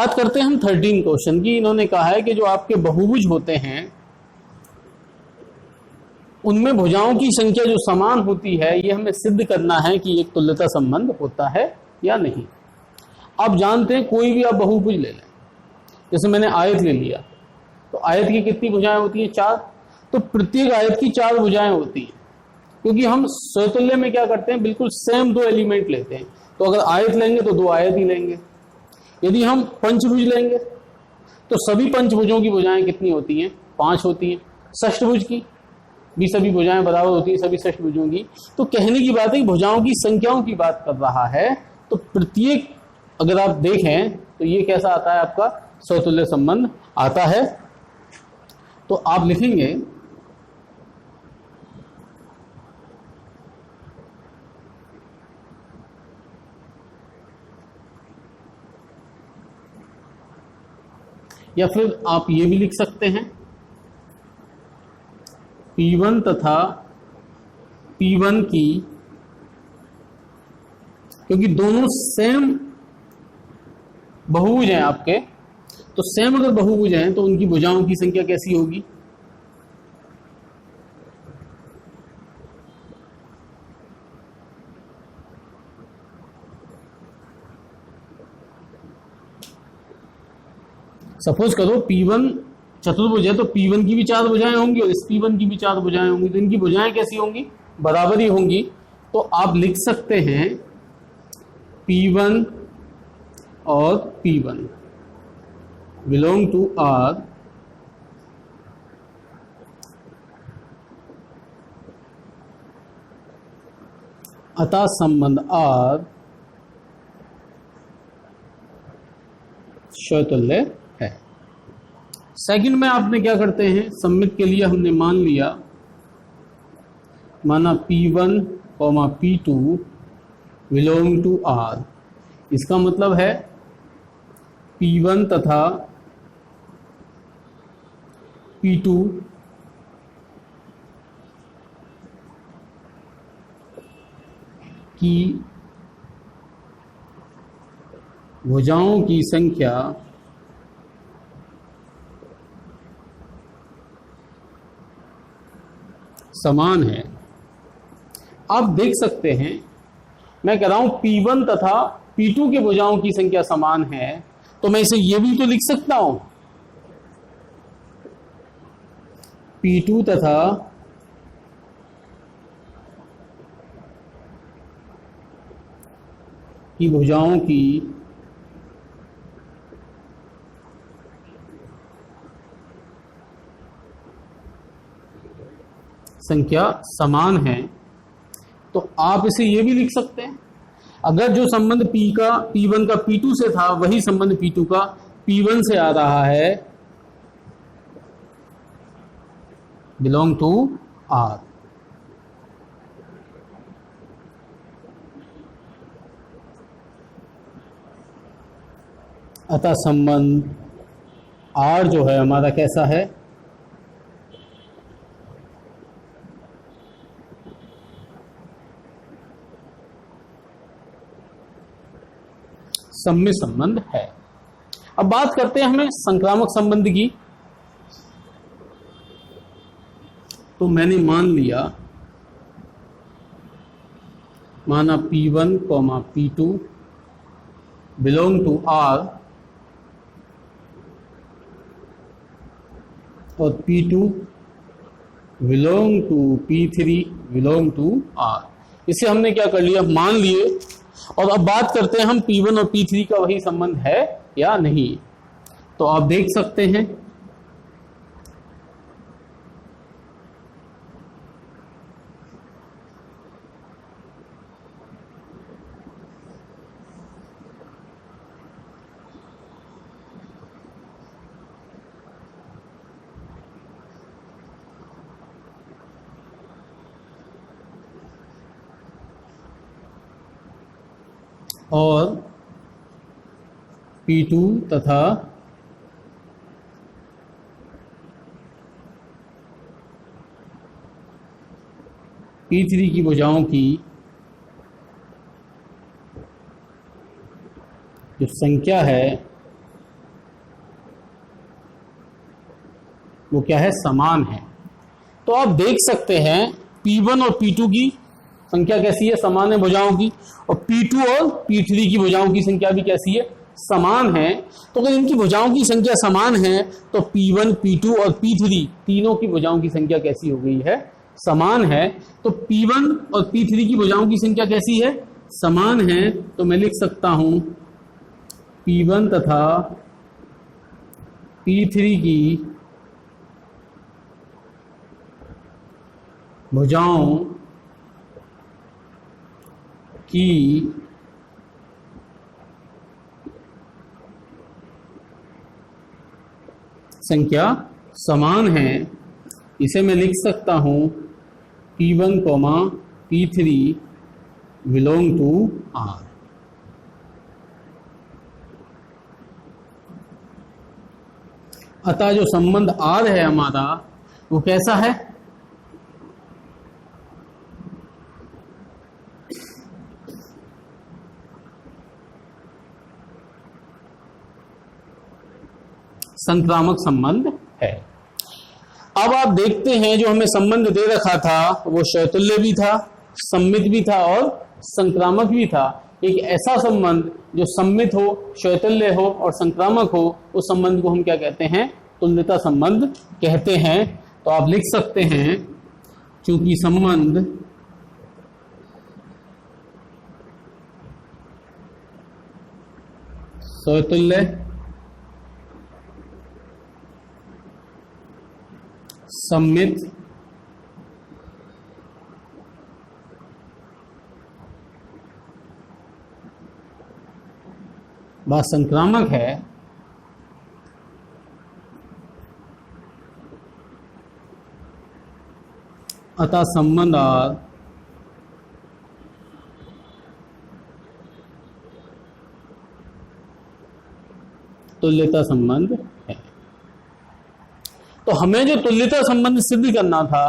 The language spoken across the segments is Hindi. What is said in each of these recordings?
बात करते हैं हम 13 क्वेश्चन की। इन्होंने कहा है कि जो आपके बहुभुज होते हैं उनमें भुजाओं की संख्या जो समान होती है, ये हमें सिद्ध करना है कि एक तुल्यता संबंध होता है या नहीं। आप जानते हैं कोई भी आप बहुभुज ले लें, जैसे मैंने आयत ले लिया, तो आयत की कितनी भुजाएं होती हैं? 4। तो प्रत्येक आयत की 4 भुजाएं होती हैं, क्योंकि हम स्वतुल्य में क्या करते हैं, बिल्कुल सेम 2 एलिमेंट लेते हैं। तो अगर आयत लेंगे तो 2 आयत ही लेंगे। यदि हम पंचभुज लेंगे तो सभी पंचभुजों की भुजाएं कितनी होती हैं? 5 होती हैं। षष्ठभुज की भी सभी भुजाएं बराबर होती हैं, सभी षष्ठभुजों की। तो कहने की बात है कि भुजाओं की संख्याओं की बात कर रहा है, तो प्रत्येक अगर आप देखें तो ये कैसा आता है, आपका स्वतुल्य संबंध आता है। तो आप लिखेंगे या फिर आप ये भी लिख सकते हैं P1 तथा P1 की, क्योंकि दोनों सेम बहुभुज हैं आपके, तो सेम अगर बहुभुज हैं तो उनकी भुजाओं की संख्या कैसी होगी? सपोज करो P1 चतुर्भुज है, तो P1 की भी 4 भुजाएं होंगी और इस P1 की भी 4 भुजाएं होंगी, तो इनकी भुजाएं कैसी होंगी? बराबर ही होंगी। तो आप लिख सकते हैं P1 और P1 बिलोंग टू R, अतः संबंध R स्वतुल्य है। सेकंड में आपने क्या करते हैं, सम्मित के लिए हमने मान लिया, माना P1, P2 belong to R। इसका मतलब है P1 तथा P2 की भुजाओं की संख्या समान है। आप देख सकते हैं, मैं कह रहा हूं P1 तथा P2 के भुजाओं की संख्या समान है, तो मैं इसे ये भी तो लिख सकता हूं P2 तथा की भुजाओं की संख्या समान है। तो आप इसे ये भी लिख सकते हैं, अगर जो संबंध P1 का P2 से था वही संबंध P2 का P1 से आ रहा है, बिलोंग टू R। अतः संबंध R जो है हमारा कैसा है? सम्मित संबंध है। अब बात करते हैं हमें संक्रामक संबंध की। तो मैंने मान लिया, माना P1, P2 belong to R और P2 belong to P3 belong to R। इसे हमने क्या कर लिया, मान लिए। और अब बात करते हैं हम P1 और P3 का वही संबंध है या नहीं। तो आप देख सकते हैं और P2 तथा P3 की भुजाओं की जो संख्या है वो क्या है, समान है। तो आप देख सकते हैं P1 और P2 की संख्या कैसी है, समान है भुजाओं की, और P2 और P3 की भुजाओं की संख्या भी कैसी है, समान है। तो अगर इनकी भुजाओं की संख्या समान है तो P1, P2 और P3 तीनों की भुजाओं की संख्या कैसी हो गई है, समान है। तो P1 और P3 की भुजाओं की संख्या कैसी है, समान है। तो मैं लिख सकता हूं P1 तथा P3 की भुजाओं की संख्या समान है। इसे मैं लिख सकता हूं P1, P3 belong to R। अतः जो संबंध R है हमारा वो कैसा है, संक्रामक संबंध है। अब आप देखते हैं जो हमें संबंध दे रखा था वो शैतुल्य भी था, सम्मित भी था और संक्रामक भी था। एक ऐसा संबंध जो सम्मित हो, शैतुल्य हो और संक्रामक हो, उस संबंध को हम क्या कहते हैं, तुल्यता संबंध कहते हैं। तो आप लिख सकते हैं क्योंकि संबंध शैतुल्य, सम्मित व संक्रामक है, अतः संबंध R तुल्यता संबंध है। तो हमें जो तुल्यता संबंध सिद्ध करना था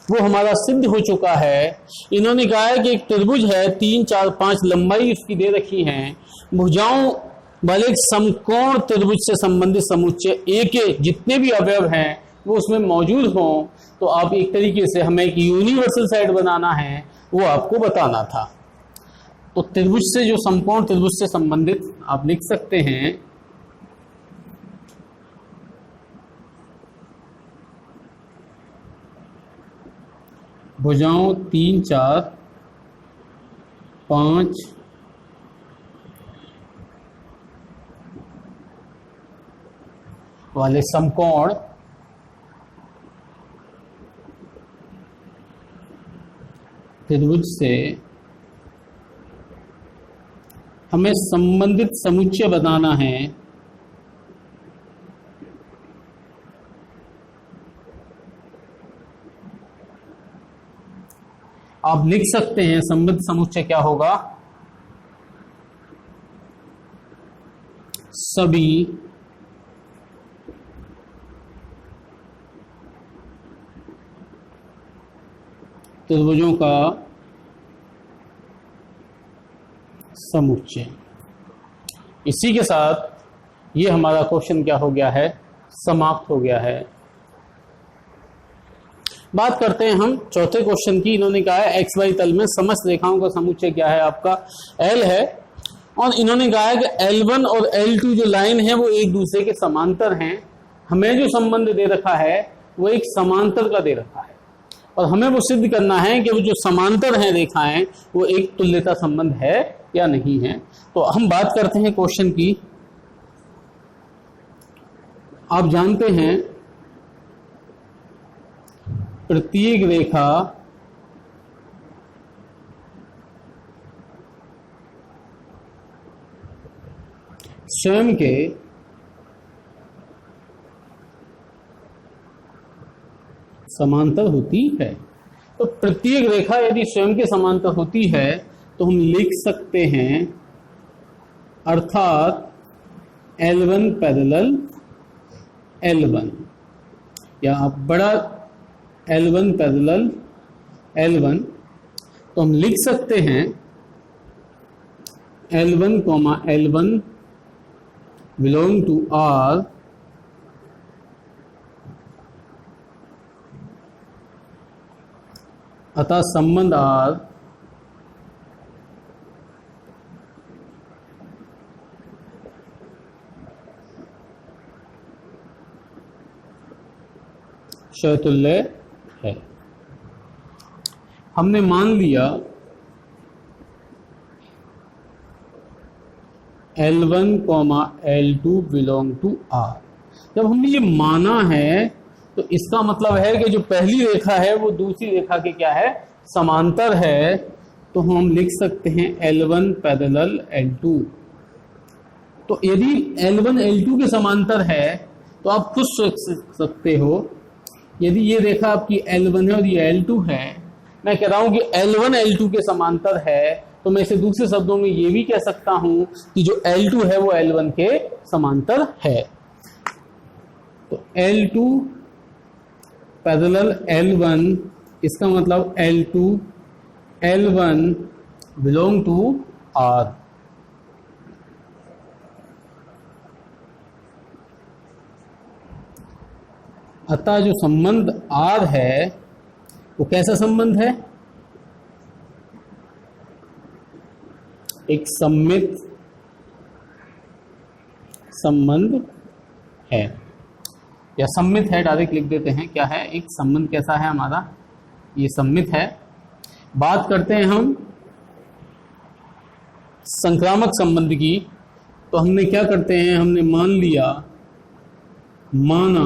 वो हमारा सिद्ध हो चुका है। इन्होंने कहा है कि एक त्रिभुज है, 3, 4, 5 लंबाई उसकी दे रखी है, भुजाओं वाले एक समकोण त्रिभुज से संबंधित समुच्चय A के जितने भी अवयव हैं वो उसमें मौजूद हों। तो आप एक तरीके से हमें एक यूनिवर्सल साइड बनाना है वो आपको बताना था। तो त्रिभुज से जो समकोण त्रिभुज से संबंधित आप लिख सकते हैं भुजाओं 3, 4, 5 वाले समकोण त्रिभुज से हमें संबंधित समुच्चय बनाना है आप लिख सकते हैं संबंधित समुच्चय क्या होगा, सभी त्रिभुजों का समुच्चय। इसी के साथ ये हमारा क्वेश्चन क्या हो गया है, समाप्त हो गया है। बात करते हैं हम चौथे क्वेश्चन की। इन्होंने कहा है एक्स वाई तल में समस्त रेखाओं का समुच्चय क्या है, आपका L है, और इन्होंने कहा है कि L1 और L2 जो लाइन है वो एक दूसरे के समांतर हैं। हमें जो संबंध दे रखा है वो एक समांतर का दे रखा है और हमें वो सिद्ध करना है कि वो जो समांतर हैं रेखाएं वो एक तुल्यता संबंध है या नहीं है। तो हम बात करते हैं क्वेश्चन की। आप जानते हैं प्रत्येक रेखा स्वयं के समांतर होती है। तो प्रत्येक रेखा यदि स्वयं के समांतर होती है तो हम लिख सकते हैं अर्थात L1 पैरेलल L1, या आप बड़ा L1 पैरेलल L1, तो हम लिख सकते हैं L1, L1 belong to R अतः संबंध R क्षयतुल्य है। हमने मान लिया L1, L2 belong to R। जब हमने ये माना है तो इसका मतलब है कि जो पहली रेखा है वो दूसरी रेखा के क्या है, समांतर है। तो हम लिख सकते हैं L1 पैरेलल L2। तो यदि L1 L2 के समांतर है तो आप खुद सोच सकते हो, यदि ये रेखा आपकी L1 है और ये L2 है, मैं कह रहा हूं कि L1 L2 के समांतर है, तो मैं इसे दूसरे शब्दों में ये भी कह सकता हूं कि जो L2 है वो L1 के समांतर है। तो L2 पैरेलल L1, इसका मतलब L1 बिलोंग टू R। अतः जो संबंध R है वो कैसा संबंध है, एक सममित संबंध है, या सममित है, डायरेक्ट लिख देते हैं। क्या है, एक संबंध कैसा है हमारा, ये सममित है। बात करते हैं हम संक्रामक संबंध की। तो हमने क्या करते हैं, हमने मान लिया, माना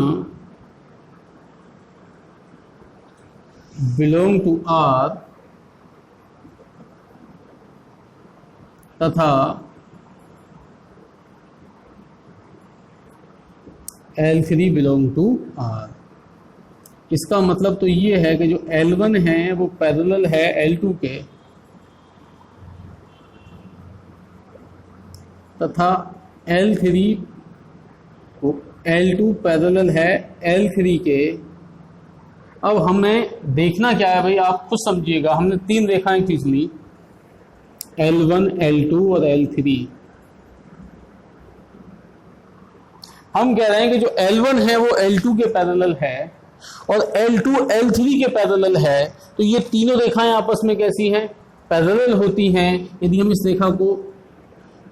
बिलोंग टू R तथा L3 बिलोंग टू R। इसका मतलब तो ये है कि जो L1 है वो पैरेलल है L2 के, तथा L3 को L2 पैरेलल है L3 के। अब हमें देखना क्या है भाई, आप खुद समझिएगा। हमने तीन रेखाएं खींच ली, L1, L2 और L3। हम कह रहे हैं कि जो L1 है वो L2 के पैरेलल है और L2 L3 के पैरेलल है। तो ये तीनों रेखाएं आपस में कैसी हैं, पैरेलल होती हैं। यदि हम इस रेखा को,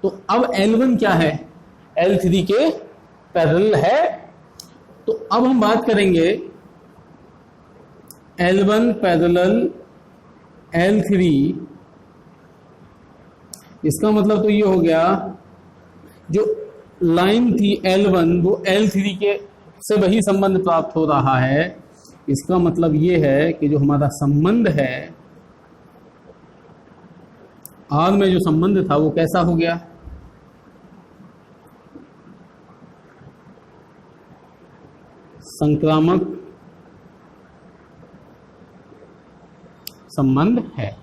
तो अब L1 क्या है, L3 के पैरेलल है। तो अब हम बात करेंगे L1 पैरेलल L3। इसका मतलब तो ये हो गया, जो लाइन थी L1 वो L3 के से वही संबंध प्राप्त हो रहा है। इसका मतलब ये है कि जो हमारा संबंध है R में, जो संबंध था वो कैसा हो गया, संक्रामक संबंध है।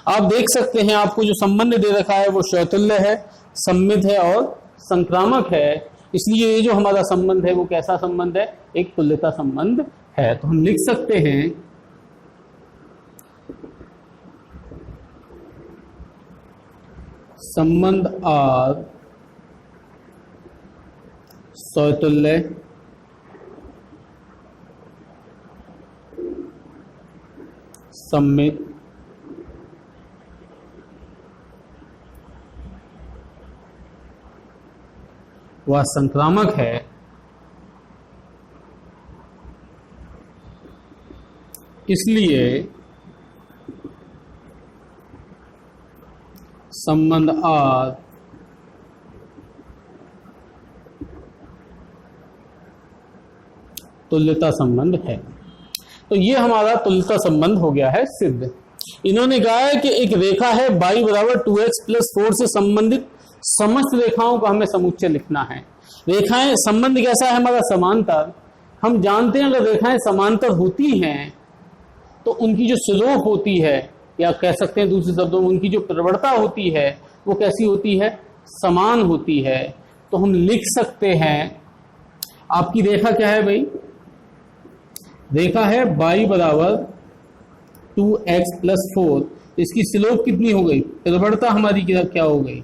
आप देख सकते हैं, आपको जो संबंध दे रखा है वो क्षयतुल्य है, सममित है और संक्रामक है। इसलिए ये जो हमारा संबंध है वो कैसा संबंध है, एक तुल्यता संबंध है। तो हम लिख सकते हैं संबंध R स्वतुल्य सममित व संक्रामक है। इसलिए संबंध R तुल्यता संबंध है। तो ये हमारा तुल्यता संबंध हो गया है सिद्ध। इन्होंने कहा है कि एक रेखा है y बराबर 2x+4 से संबंधित समस्त रेखाओं का हमें समुच्चय लिखना है। रेखाएं, संबंध कैसा है हमारा, समांतर। हम जानते हैं अगर रेखाएं समांतर होती हैं तो उनकी जो स्लोप होती है, या कह सकते हैं दूसरे शब्दों में उनकी जो प्रवणता होती है वो कैसी होती है, समान होती है। तो हम लिख सकते हैं, आपकी रेखा क्या है भाई, रेखा है y बराबर 2x+4। इसकी स्लोप कितनी हो गई, प्रवणता हमारी क्या हो गई,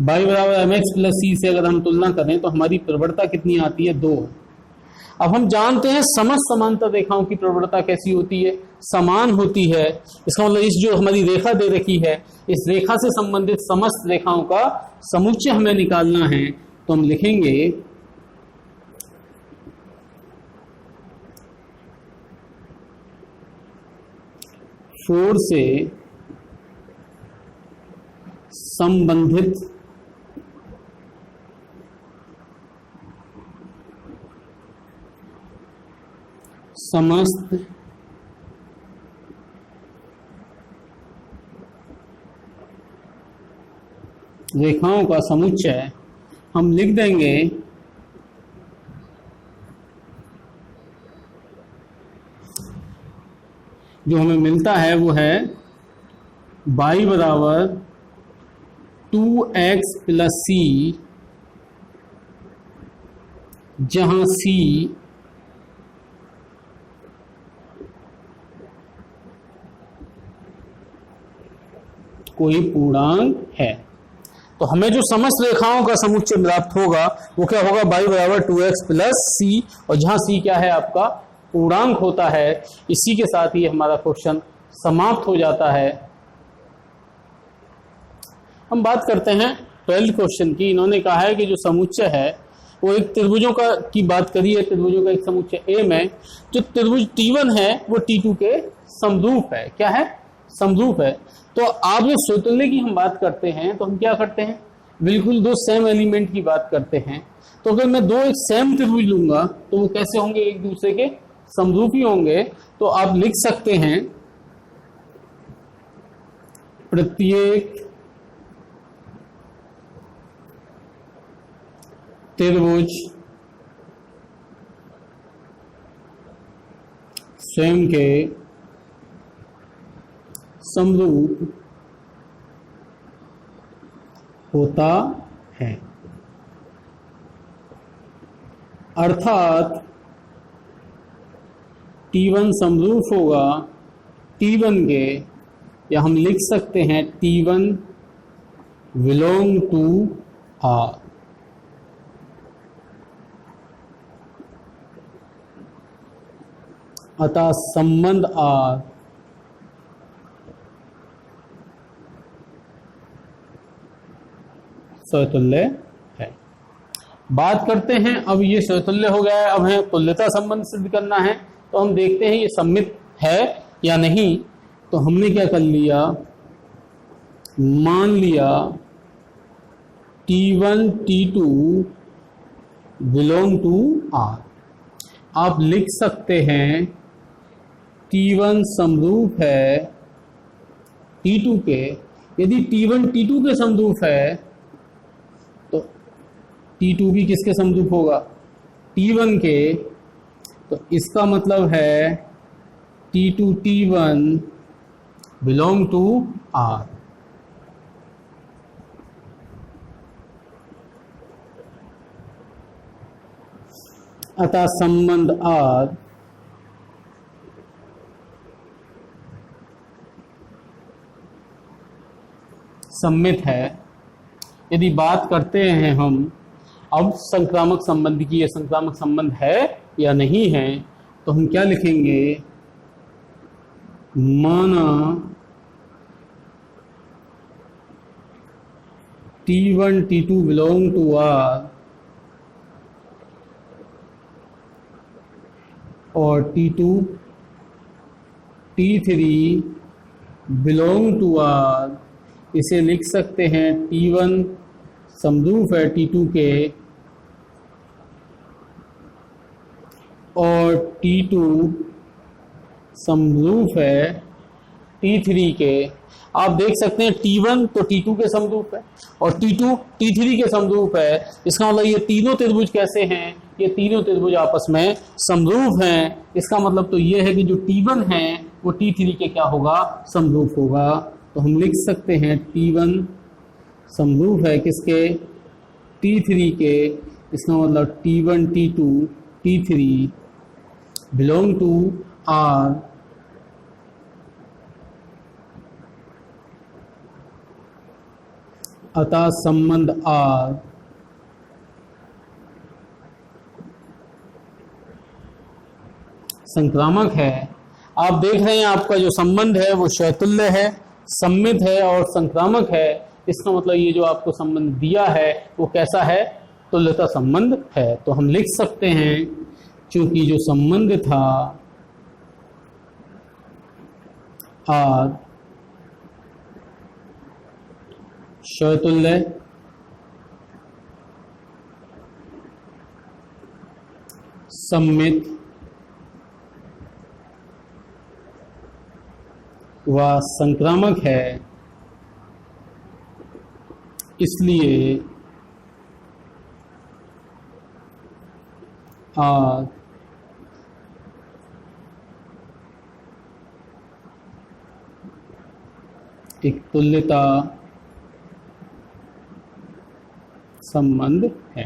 y बराबर mx+c से अगर हम तुलना करें तो हमारी प्रवणता कितनी आती है, 2। अब हम जानते हैं समस्त समांतर रेखाओं की प्रवणता कैसी होती है, समान होती है। इसका मतलब इस जो हमारी रेखा दे रखी है, इस रेखा से संबंधित समस्त रेखाओं का समुच्चय हमें निकालना है। तो हम लिखेंगे 4 से संबंधित समस्त रेखाओं का समुच्चय हम लिख देंगे जो हमें मिलता है वो है y बराबर 2x प्लस c, जहां c कोई पूर्णांक है। तो हमें जो समस्त रेखाओं का समुच्चय प्राप्त होगा वो क्या होगा, y बराबर 2x प्लस c, और जहां c क्या है आपका पूर्णांक होता है। इसी के साथ ही हमारा क्वेश्चन समाप्त हो जाता है। हम बात करते हैं 12th क्वेश्चन की। इन्होंने कहा है कि जो समुच्चय है वो एक त्रिभुजों का की बात करी है, त्रिभुजों का एक समुच्चय ए में जो त्रिभुज T1 है वो T2 के समरूप है। क्या है, समरूप है। तो आप जो स्वतुल्य की हम बात करते हैं तो हम क्या करते हैं, बिल्कुल दो सेम एलिमेंट की बात करते हैं। तो अगर मैं दो एक सेम त्रिभुज लूंगा तो वो कैसे होंगे, एक दूसरे के समरूप ही होंगे। तो आप लिख सकते हैं प्रत्येक त्रिभुज स्वयं के समरूप होता है, अर्थात T1 समरूप होगा T1 के, या हम लिख सकते हैं T1 बिलोंग टू R। अतः संबंध R स्वतुल्य है। बात करते हैं, अब ये स्वतुल्य हो गया है, अब हमें तुल्यता संबंध सिद्ध करना है। तो हम देखते हैं ये सममित है या नहीं। तो हमने क्या कर लिया, मान लिया T1 T2 belong to R। आप लिख सकते हैं T1 समरूप है T2 के। यदि T1 T2 के समरूप है तो T2 भी किसके समरूप होगा, T1 के। तो इसका मतलब है T2 T1 belong to R। अतः संबंध R सम्मित है। यदि बात करते हैं हम अब संक्रामक संबंध की, यह संक्रामक संबंध है या नहीं है, तो हम क्या लिखेंगे, माना T1 T2 belong to R और T2 T3 belong to R। इसे लिख सकते हैं T1 समरूप है T2 के और T2 समरूप है T3 के। आप देख सकते हैं T1 तो T2 के समरूप है और T2 T3 के समरूप है। इसका मतलब ये तीनों त्रिभुज कैसे हैं, ये तीनों त्रिभुज आपस में समरूप हैं। इसका मतलब तो ये है कि जो T1 है वो T3 के क्या होगा, समरूप होगा। तो हम लिख सकते हैं T1 समरूप है किसके, T3 के। इसका मतलब T1 T2 T3 belong to R। अतः संबंध R संक्रामक है। आप देख रहे हैं आपका जो संबंध है वो शैतुल्य है, सम्मित है और संक्रामक है। इसका मतलब ये जो आपको संबंध दिया है वो कैसा है, तुल्यता संबंध है। तो हम लिख सकते हैं क्योंकि जो संबंध था आर शैतुल्य सम्मित व संक्रामक है, इसलिए आर एक तुल्यता संबंध है।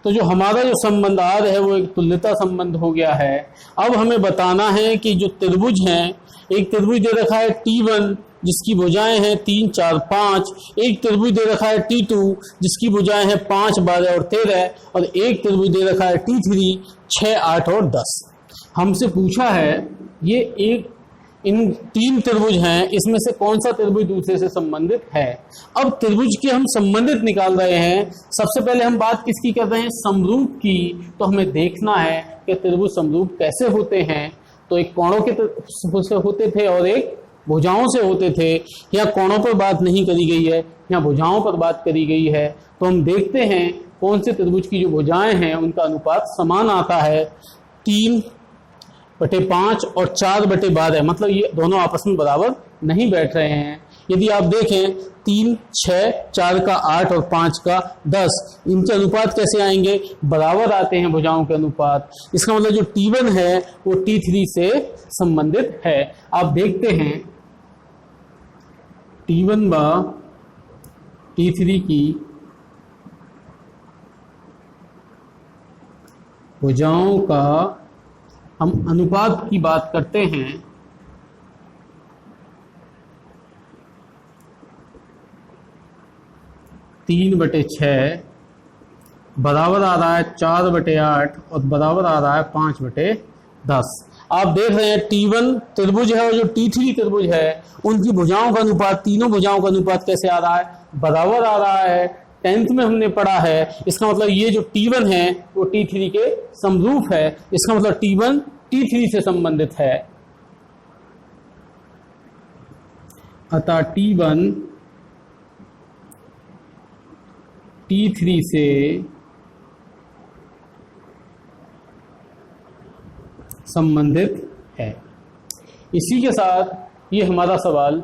तो जो हमारा जो संबंध आर है वो एक तुल्यता संबंध हो गया है। अब हमें बताना है कि जो त्रिभुज हैं, एक त्रिभुज दे रखा है T1 जिसकी भुजाएं हैं 3, 4, 5, एक त्रिभुज दे रखा है T2 जिसकी भुजाएं हैं 5, 12 और 13, और एक त्रिभुज दे रखा है T3 6, 8 और 10। हमसे पूछा है ये इन 3 त्रिभुज हैं, इसमें से कौन सा त्रिभुज दूसरे से संबंधित है। अब त्रिभुज के हम संबंधित निकाल रहे हैं। सबसे पहले हम बात किसकी कर रहे हैं, समरूप की। तो हमें देखना है कि त्रिभुज समरूप कैसे होते हैं। तो एक कोणों के से होते थे और एक भुजाओं से होते थे। यहाँ कोणों पर बात नहीं करी गई है, यहाँ भुजाओं पर बात करी गई है। तो हम देखते हैं कौन से त्रिभुज की जो भुजाएं हैं उनका अनुपात समान आता है। 3/5 और 4/12, मतलब ये दोनों आपस में बराबर नहीं बैठ रहे हैं। यदि आप देखें 3, 6, 4 का 8 और 5 का 10, इनके अनुपात कैसे आएंगे, बराबर आते हैं भुजाओं के अनुपात। इसका मतलब जो T1 है वो T3 से संबंधित है। आप देखते हैं T1 व T3 की भुजाओं का हम अनुपात की बात करते हैं। तीन बटे 6 बराबर आ रहा है 4/8 और बराबर आ रहा है 5/10। आप देख रहे हैं T1 त्रिभुज है और जो T3 त्रिभुज है उनकी भुजाओं का अनुपात, तीनों भुजाओं का अनुपात कैसे आ रहा है, बराबर आ रहा है। 10th में हमने पढ़ा है। इसका मतलब ये जो T1 है वो T3 के समरूप है। इसका मतलब T1 T3 से संबंधित है। अतः T1 T3 से संबंधित है। इसी के साथ ये हमारा सवाल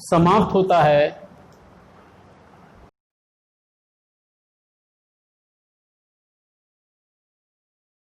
समाप्त होता है।